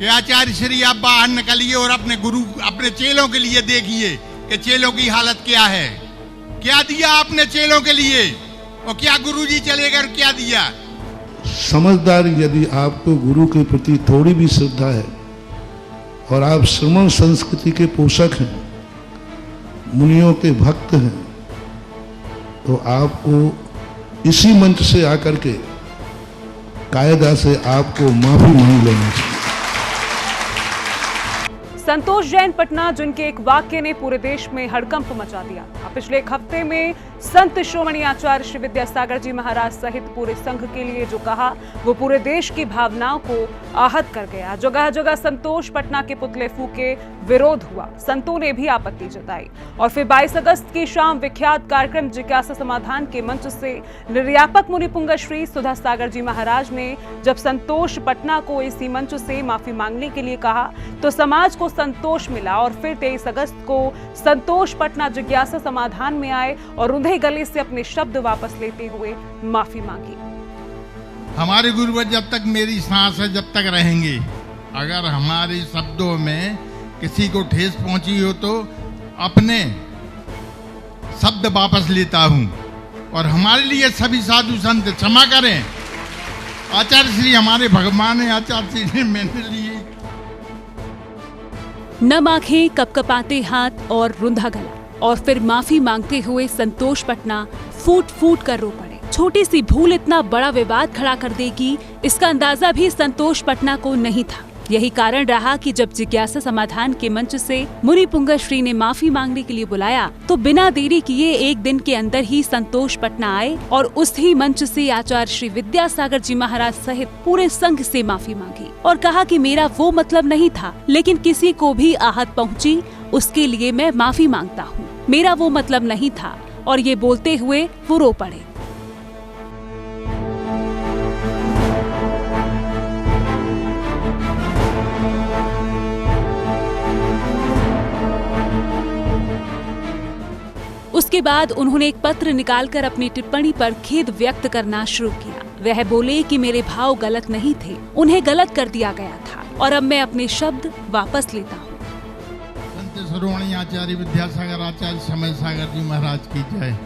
कि आचार्य श्री आप बाहर निकलिए और अपने गुरु अपने चेलों के लिए देखिए कि चेलों की हालत क्या है। क्या दिया आपने चेलों के लिए और क्या गुरुजी चले गए, क्या दिया। समझदार यदि आपको गुरु के प्रति थोड़ी भी श्रद्धा है और आप श्रमण संस्कृति के पोषक हैं, मुनियों के भक्त हैं, तो आपको इसी मंच से आकर के कायदा से आपको माफी मांग लेनी चाहिए। संतोष जैन पटना, जिनके एक वाक्य ने पूरे देश में हड़कंप मचा दिया। पिछले एक हफ्ते में संत श्रोमणी आचार्य श्री विद्यासागर जी महाराज सहित पूरे संघ के लिए जो कहा, वो पूरे देश की भावनाओं को आहत कर गया। जगह जगह संतोष पटना के पुतले फूके, विरोध हुआ, संतों ने भी आपत्ति जताई। और फिर 22 अगस्त की शाम विख्यात कार्यक्रम जिज्ञासा समाधान के मंच से निर्यापक मुनिपुंगव श्री सुधा सागर जी महाराज ने जब संतोष पटना को इसी मंच से माफी मांगने के लिए कहा, तो समाज को संतोष मिला। और फिर 23 अगस्त को संतोष पटना जिज्ञासा समाधान में आए और रुंधे गले से अपने शब्द वापस लेते हुए माफी मांगी। हमारे गुरुवर जब तक मेरी सांस है, जब तक रहेंगे, अगर हमारे शब्दों में किसी को ठेस पहुंची हो तो अपने शब्द वापस लेता हूं। और हमारे लिए सभी साधु संत क्षमा करें। आचार्य श्री हमारे भगवान है, आचार्य श्री मैंने लिए नम आंखें, कपकपाते हाथ और रुंधा गला। और फिर माफी मांगते हुए संतोष पटना फूट फूट कर रो पड़े। छोटी सी भूल इतना बड़ा विवाद खड़ा कर देगी, इसका अंदाजा भी संतोष पटना को नहीं था। यही कारण रहा कि जब जिज्ञासा समाधान के मंच से मुनिपुंगव श्री ने माफी मांगने के लिए बुलाया, तो बिना देरी किए एक दिन के अंदर ही संतोष पटना आए और उस ही मंच से आचार्य श्री विद्यासागर जी महाराज सहित पूरे संघ से माफी मांगी और कहा कि मेरा वो मतलब नहीं था, लेकिन किसी को भी आहत पहुंची उसके लिए मैं माफी मांगता हूँ। मेरा वो मतलब नहीं था। और ये बोलते हुए वो रो पड़े। उसके बाद उन्होंने एक पत्र निकालकर अपनी टिप्पणी पर खेद व्यक्त करना शुरू किया। वह बोले कि मेरे भाव गलत नहीं थे, उन्हें गलत कर दिया गया था और अब मैं अपने शब्द वापस लेता हूँ। संत श्रोमणी आचार्य विद्यासागर आचार्य समय सागर जी महाराज की जय।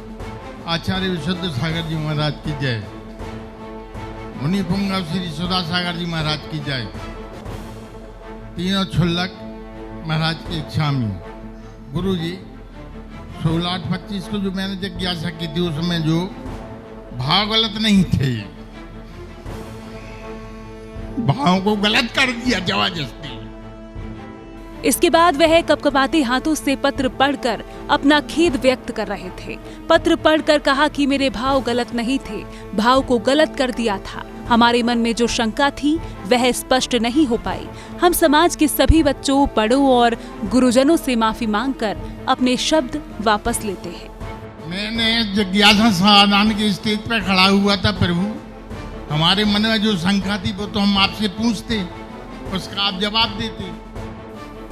आचार्य विशुद्ध सागर जी महाराज की जय। मुनिपुंगव श्री सुधा सागर जी महाराज की जय। तीनों क्षुल्लक महाराज की इच्छा में गुरु जी 16/8/25 को जो मैंने जिज्ञासा की थी, उसमें जो भाव गलत नहीं थे, भाव को गलत कर दिया जबरदस्ती। इसके बाद वह कपकपाते हाथों से पत्र पढ़कर अपना खेद व्यक्त कर रहे थे। पत्र पढ़कर कहा कि मेरे भाव गलत नहीं थे, भाव को गलत कर दिया था। हमारे मन में जो शंका थी वह स्पष्ट नहीं हो पाई। हम समाज के सभी बच्चों, बड़ों और गुरुजनों से माफी मांगकर अपने शब्द वापस लेते हैं। मैंने जिज्ञासा समाधान के स्टेज पर खड़ा हुआ था प्रभु, हमारे मन में जो शंका थी वो तो हम आपसे पूछते, उसका आप जवाब देते।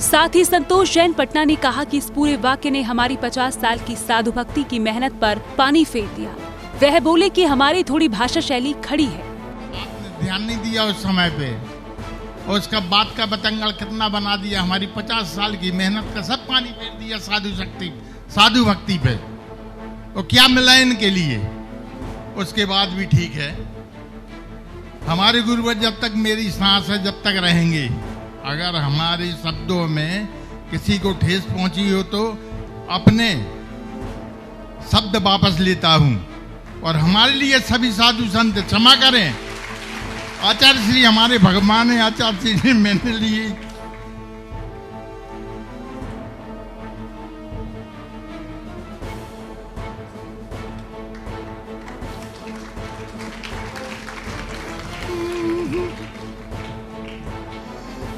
साथ ही संतोष जैन पटना ने कहा कि इस पूरे वाक्य ने हमारी 50 साल की साधु भक्ति की मेहनत पर पानी फेर दिया। वह बोले कि हमारी थोड़ी भाषा शैली खड़ी है। आपने ध्यान नहीं दिया उस समय पे, और उसका बात का बतंगड़ कितना बना दिया। हमारी 50 साल की मेहनत का सब पानी फेर दिया साधु भक्ति पे। और क्या मिला इनके लिए। उसके बाद भी ठीक है, हमारे गुरुवर जब तक मेरी सांस है, जब तक रहेंगे, अगर हमारे शब्दों में किसी को ठेस पहुंची हो तो अपने शब्द वापस लेता हूं। और हमारे लिए सभी साधु संत क्षमा करें। आचार्य श्री हमारे भगवान है, आचार्य श्री मैंने लिए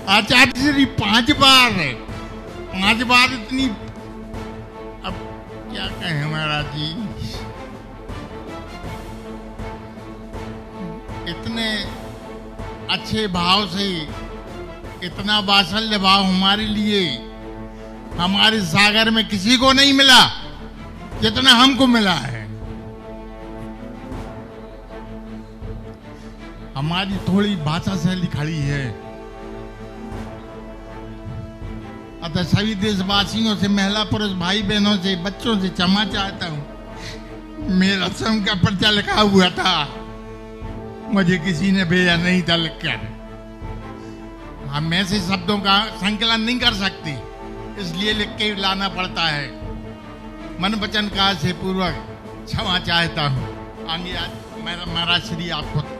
आचार्य श्री 5 बार इतनी, अब क्या कहें महाराज जी, इतने अच्छे भाव से इतना वात्सल्य भाव हमारे लिए हमारे सागर में किसी को नहीं मिला जितना हमको मिला है। हमारी थोड़ी भाषा शैली खड़ी है, अतः सभी देशवासियों से, महिला पुरुष भाई बहनों से, बच्चों से क्षमा चाहता हूँ। मेरा स्वयं का पर्चा लिखा हुआ था, मुझे किसी ने भेजा नहीं था लिखकर। हम ऐसे शब्दों का संकलन नहीं कर सकते, इसलिए लिख के लाना पड़ता है। मन वचन काज से पूर्वक क्षमा चाहता हूँ। आगे आज महाराज श्री आपको।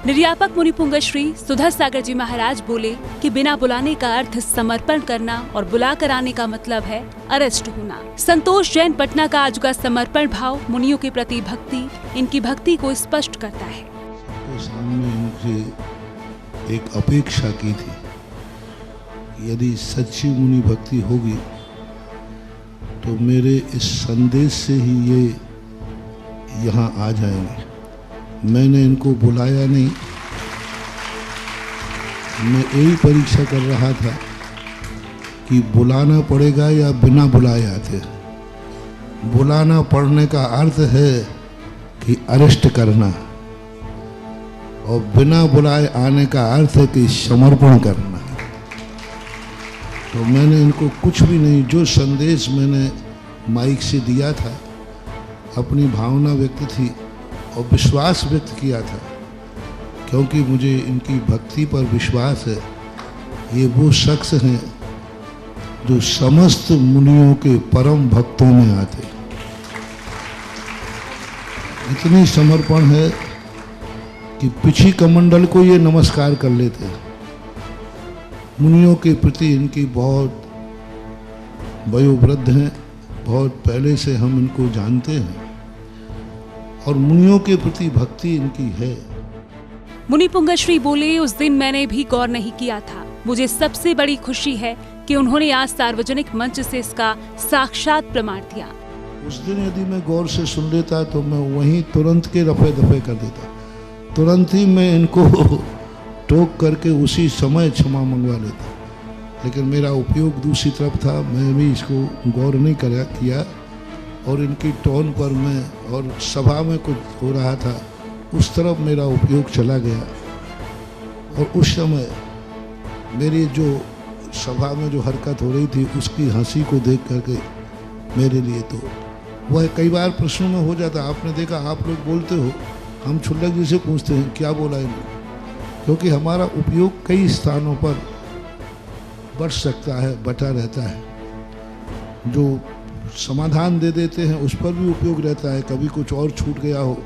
निर्यापक मुनिपुंगव श्री सुधा सागर जी महाराज बोले कि बिना बुलाने का अर्थ समर्पण करना और बुलाकर आने का मतलब है अरेस्ट होना। संतोष जैन पटना का आज का समर्पण भाव मुनियों के प्रति भक्ति इनकी भक्ति को स्पष्ट करता है। तो सामने इनसे एक अपेक्षा की थी, यदि सच्ची मुनि भक्ति होगी तो मेरे इस संदेश से ही ये यहाँ आ जाएंगे। मैंने इनको बुलाया नहीं, मैं यही परीक्षा कर रहा था कि बुलाना पड़ेगा या बिना बुलाए आते। बुलाना पड़ने का अर्थ है कि अरेस्ट करना, और बिना बुलाए आने का अर्थ है कि समर्पण करना। तो मैंने इनको कुछ भी नहीं, जो संदेश मैंने माइक से दिया था, अपनी भावना व्यक्त थी और विश्वास व्यक्त किया था, क्योंकि मुझे इनकी भक्ति पर विश्वास है। ये वो शख्स हैं जो समस्त मुनियों के परम भक्तों में आते। इतनी समर्पण है कि पिछी कमंडल को ये नमस्कार कर लेते हैं। मुनियों के प्रति इनकी बहुत वयोवृद्ध हैं, बहुत पहले से हम इनको जानते हैं, और मुनियों के प्रति भक्ति इनकी है। मुनिपुंगव श्री बोले, उस दिन मैंने भी गौर नहीं किया था। मुझे सबसे बड़ी खुशी है कि उन्होंने आज सार्वजनिक मंच से इसका साक्षात प्रमाण दिया। उस दिन यदि मैं गौर से सुन लेता तो मैं वहीं तुरंत के रफे दफे कर देता, तुरंत ही मैं इनको टोक करके उसी समय क्षमा मंगवा लेता। लेकिन मेरा उपयोग दूसरी तरफ था, मैं भी इसको गौर नहीं किया, और इनकी टोन पर मैं, और सभा में कुछ हो रहा था उस तरफ मेरा उपयोग चला गया। और उस समय मेरी जो सभा में जो हरकत हो रही थी उसकी हंसी को देख करके मेरे लिए तो वह कई बार प्रश्नों में हो जाता। आपने देखा, आप लोग बोलते हो, हम क्षुल्लक जी से पूछते हैं क्या बोला इन्होंने, क्योंकि हमारा उपयोग कई स्थानों पर बढ़ सकता है, बटा रहता है। जो समाधान दे देते हैं उस पर भी उपयोग रहता है, कभी कुछ और छूट गया हो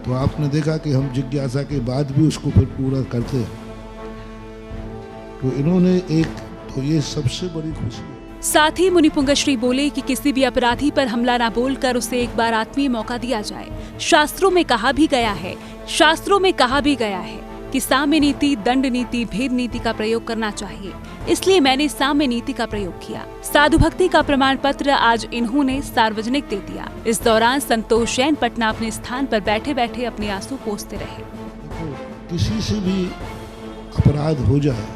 तो आपने देखा कि हम जिज्ञासा के बाद भी उसको फिर पूरा करते हैं। तो इन्होंने एक, तो ये सबसे बड़ी खुशी है। साथ ही मुनिपुंगव श्री बोले कि किसी भी अपराधी पर हमला न बोलकर उसे एक बार आत्मीय मौका दिया जाए। शास्त्रों में कहा भी गया है कि साम्य नीति, दंड नीति, भेद नीति का प्रयोग करना चाहिए, इसलिए मैंने साम्य नीति का प्रयोग किया। साधु भक्ति का प्रमाण पत्र आज इन्होंने सार्वजनिक दे दिया। इस दौरान संतोष जैन पटना अपने स्थान पर बैठे बैठे अपने आंसू पोंछते रहे। किसी से भी अपराध हो जाए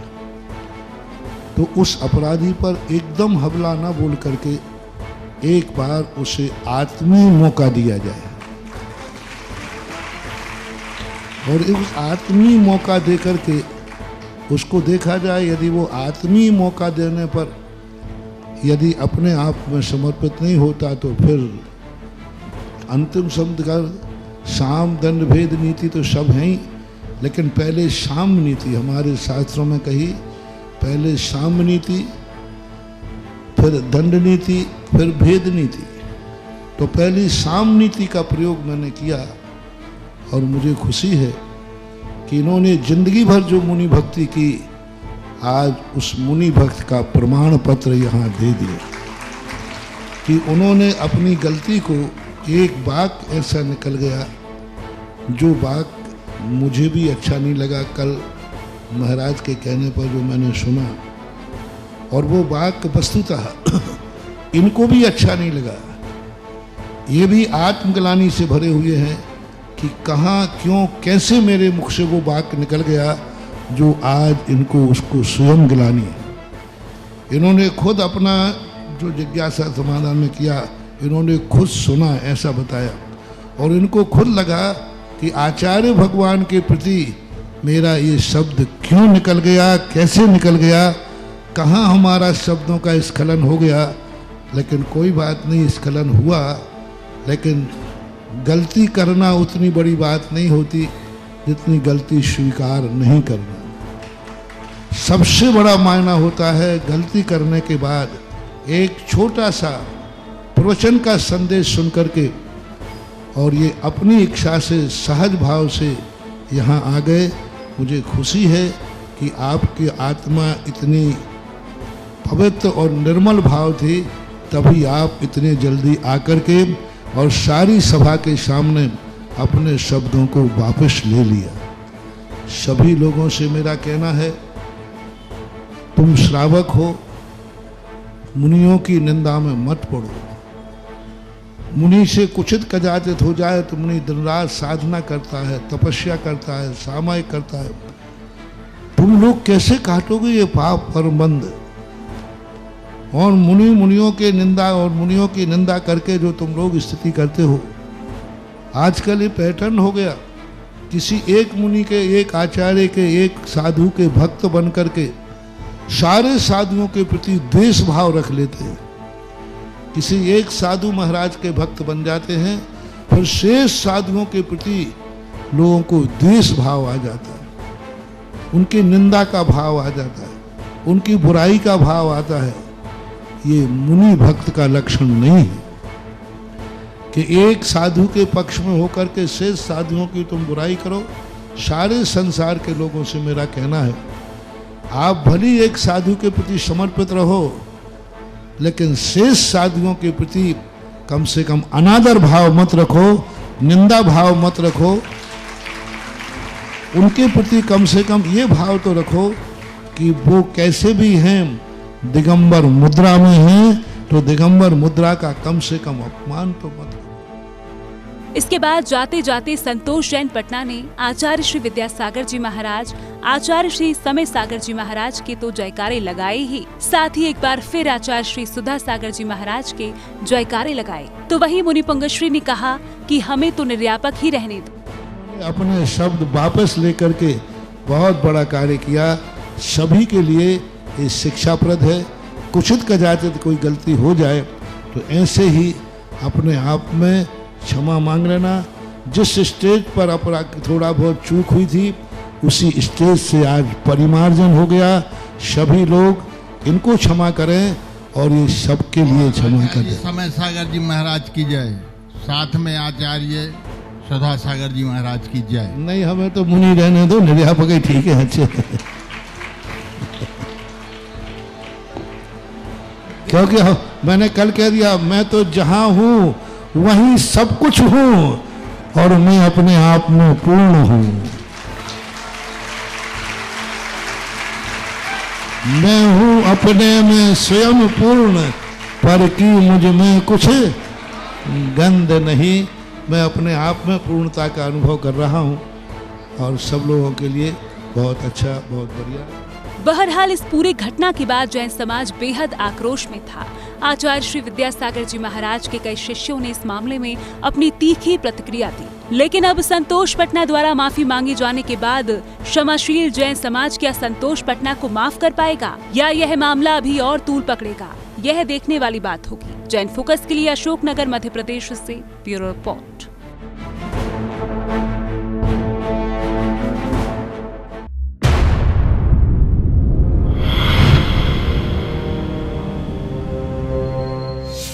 तो उस अपराधी पर एकदम हमला न बोल करके एक बार उसे आत्मीय मौका दिया जाए, और उस आत्मीय मौका दे करके उसको देखा जाए। यदि वो आत्मीय मौका देने पर यदि अपने आप में समर्पित नहीं होता तो फिर अंतिम शब्द का साम दंड भेद नीति तो सब है ही, लेकिन पहले साम नीति हमारे शास्त्रों में कही, पहले साम नीति, फिर दंड नीति, फिर भेद नीति। तो पहली साम नीति का प्रयोग मैंने किया, और मुझे खुशी है कि इन्होंने जिंदगी भर जो मुनि भक्ति की, आज उस मुनि भक्त का प्रमाण पत्र यहाँ दे दिया कि उन्होंने अपनी गलती को, एक वाक्य ऐसा निकल गया जो वाक्य मुझे भी अच्छा नहीं लगा, कल महाराज के कहने पर जो मैंने सुना, और वो वाक्य वस्तुतः इनको भी अच्छा नहीं लगा। ये भी आत्मग्लानि से भरे हुए हैं कि कहाँ, क्यों, कैसे मेरे मुख से वो वाक्य निकल गया जो आज इनको उसको स्वयं गिलानी है। इन्होंने खुद अपना जो जिज्ञासा समाधान में किया, इन्होंने खुद सुना, ऐसा बताया, और इनको खुद लगा कि आचार्य भगवान के प्रति मेरा ये शब्द क्यों निकल गया, कैसे निकल गया, कहाँ हमारा शब्दों का स्खलन हो गया, लेकिन कोई बात नहीं, स्खलन हुआ। लेकिन गलती करना उतनी बड़ी बात नहीं होती जितनी गलती स्वीकार नहीं करना। सबसे बड़ा मायना होता है गलती करने के बाद एक छोटा सा प्रवचन का संदेश सुन करके, और ये अपनी इच्छा से सहज भाव से यहाँ आ गए। मुझे खुशी है कि आपकी आत्मा इतनी पवित्र और निर्मल भाव थी, तभी आप इतने जल्दी आकर के और सारी सभा के सामने अपने शब्दों को वापस ले लिया। सभी लोगों से मेरा कहना है, तुम श्रावक हो, मुनियों की निंदा में मत पड़ो। मुनि से कुचित कदाचित हो जाए तो मुनि दिन रात साधना करता है, तपस्या करता है, सामायिक करता है। तुम लोग कैसे काटोगे ये पाप परमबंध? और मुनियों के निंदा और मुनियों की निंदा करके जो तुम लोग स्थिति करते हो, आजकल ये पैटर्न हो गया। किसी एक मुनि के, एक आचार्य के, एक साधु के भक्त बन करके सारे साधुओं के प्रति द्वेष भाव रख लेते हैं। किसी एक साधु महाराज के भक्त बन जाते हैं, फिर शेष साधुओं के प्रति लोगों को द्वेष भाव आ जाता है, उनकी निंदा का भाव आ जाता है, उनकी बुराई का भाव आता है। ये मुनि भक्त का लक्षण नहीं है कि एक साधु के पक्ष में होकर के शेष साधुओं की तुम बुराई करो। सारे संसार के लोगों से मेरा कहना है, आप भली एक साधु के प्रति समर्पित रहो, लेकिन शेष साधुओं के प्रति कम से कम अनादर भाव मत रखो, निंदा भाव मत रखो। उनके प्रति कम से कम ये भाव तो रखो कि वो कैसे भी हैं, दिगंबर मुद्रा में हैं, तो दिगंबर मुद्रा का कम से कम अपमान तो मत करो। इसके बाद जाते जाते संतोष जैन पटना ने आचार्य श्री विद्यासागर जी महाराज, आचार्य श्री समय सागर जी महाराज के तो जयकारे लगाए ही, साथ ही एक बार फिर आचार्य श्री सुधा सागर जी महाराज के जयकारे लगाए। तो वही मुनि पंगश्री ने कहा कि हमें तो निर्यापक ही रहने दो। अपने शब्द वापस लेकर के बहुत बड़ा कार्य किया। सभी के लिए ये शिक्षाप्रद है। कुछित कदाचित कोई गलती हो जाए तो ऐसे ही अपने आप में क्षमा मांग लेना। जिस स्टेज पर अपराध थोड़ा बहुत चूक हुई थी, उसी स्टेज से आज परिमार्जन हो गया। सभी लोग इनको क्षमा करें और ये सबके लिए क्षमा करें। समय सागर जी महाराज की जय, साथ में आचार्य सुधा सागर जी महाराज की जय। नहीं, हमें तो मुनि रहने दो, निर्यापक ही ठीक है, अच्छे। क्योंकि मैंने कल कह दिया, मैं तो जहां हूं वहीं सब कुछ हूं और मैं अपने आप में पूर्ण हूं। मैं हूं अपने में स्वयं पूर्ण, पर की मुझ में कुछ गंध नहीं। मैं अपने आप में पूर्णता का अनुभव कर रहा हूं और सब लोगों के लिए बहुत अच्छा, बहुत बढ़िया। बहरहाल इस पूरी घटना के बाद जैन समाज बेहद आक्रोश में था। आचार्य श्री विद्यासागर जी महाराज के कई शिष्यों ने इस मामले में अपनी तीखी प्रतिक्रिया दी। लेकिन अब संतोष पटना द्वारा माफी मांगे जाने के बाद क्षमाशील जैन समाज क्या संतोष पटना को माफ कर पाएगा, या यह मामला अभी और तूल पकड़ेगा, यह देखने वाली बात होगी। जैन फोकस के लिए अशोकनगर, मध्य प्रदेश से ब्यूरो रिपोर्ट।